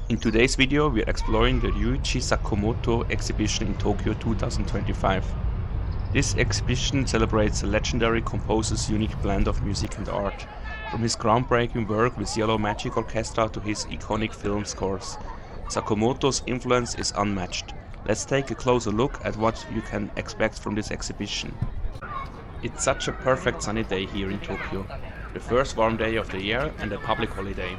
In today's video we are exploring the Ryuichi Sakamoto exhibition in Tokyo 2025. This exhibition celebrates the legendary composer's unique blend of music and art, from his groundbreaking work with Yellow Magic Orchestra to his iconic film scores. Sakamoto's influence is unmatched. Let's take a closer look at what you can expect from this exhibition. It's such a perfect sunny day here in Tokyo, the first warm day of the year and a public holiday.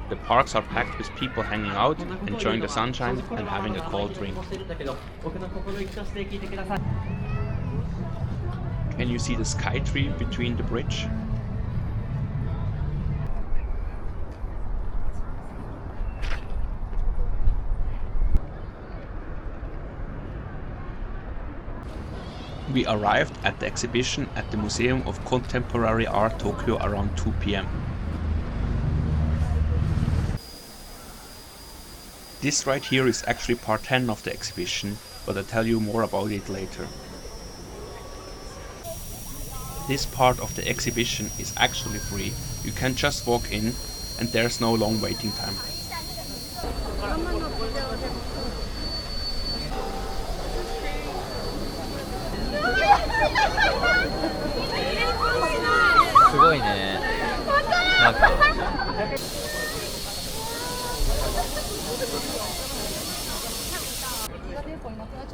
The parks are packed with people hanging out, enjoying the sunshine and having a cold drink. Can you see the sky tree between the bridge? We arrived at the exhibition at the Museum of Contemporary Art Tokyo around 2 p.m. This right here is actually part 10 of the exhibition, but I'll tell you more about it later. This part of the exhibition is actually free. You can just walk in and there's no long waiting time.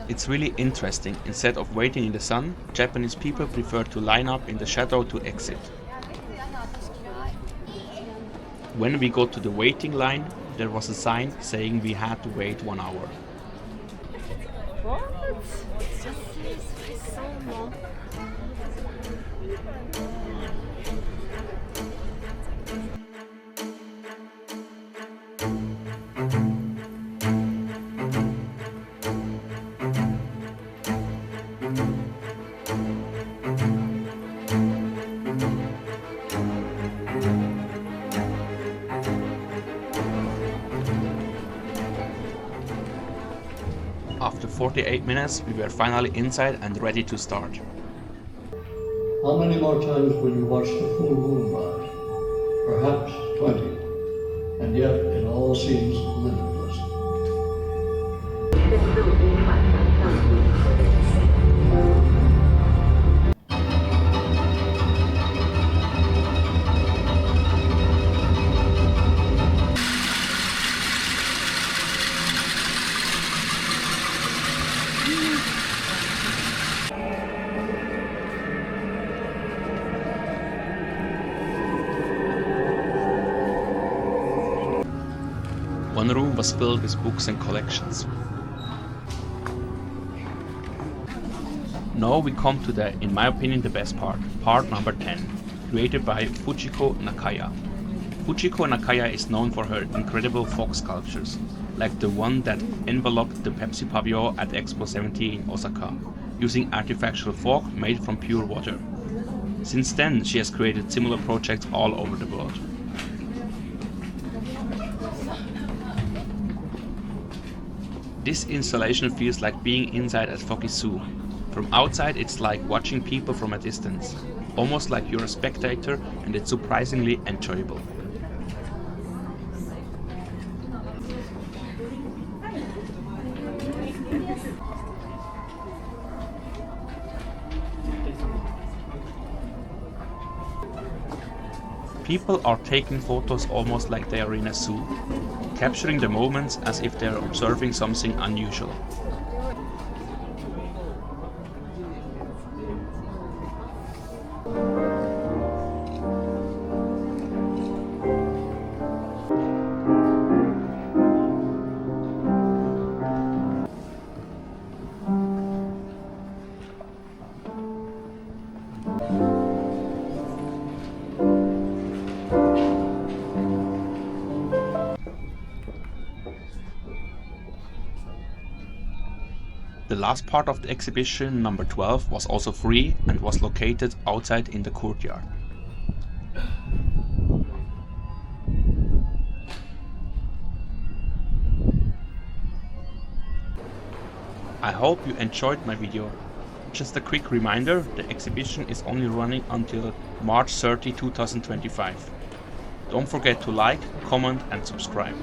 It's really interesting. Instead of waiting in the sun, Japanese people prefer to line up in the shadow to exit. When we got to the waiting line, there was a sign saying we had to wait 1 hour. After 48 minutes, we were finally inside and ready to start. How many more times will you watch the full moon rise? Perhaps 20. And yet it all seems limitless. One room was filled with books and collections. Now we come to the, in my opinion, the best part number 10, created by Fujiko Nakaya. Fujiko Nakaya is known for her incredible folk sculptures, like the one that enveloped the Pepsi Pavilion at Expo 70 in Osaka, using artificial folk made from pure water. Since then, she has created similar projects all over the world. This installation feels like being inside at Foki Zoo. From outside it's like watching people from a distance, almost like you're a spectator, and it's surprisingly enjoyable. People are taking photos almost like they are in a zoo, capturing the moments as if they are observing something unusual. The last part of the exhibition, number 12, was also free and was located outside in the courtyard. I hope you enjoyed my video. Just a quick reminder, the exhibition is only running until March 30, 2025. Don't forget to like, comment and subscribe.